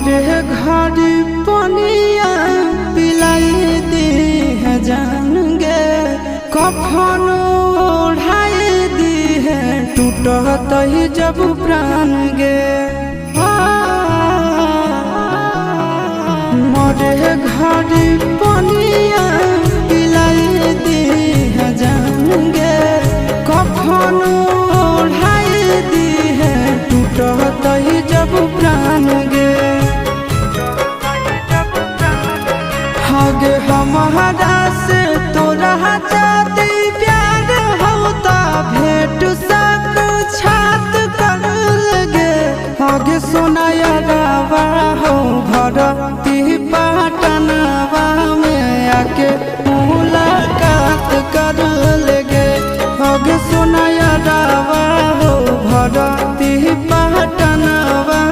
मोरे घर पनिया पिलाई दी है जान गे, कफन ओढ़ाई दी है टूटत ही जब प्राण गे। मोरे घर पनिया पिलाई दी है जान गे, कफन ओढ़ाई दी है टूटत ही जब प्राण गे। हगे हमारा से तोरा जाती प्यार होता भेंट सक छात कर लगे। हगे सोनाया रावा हो भरती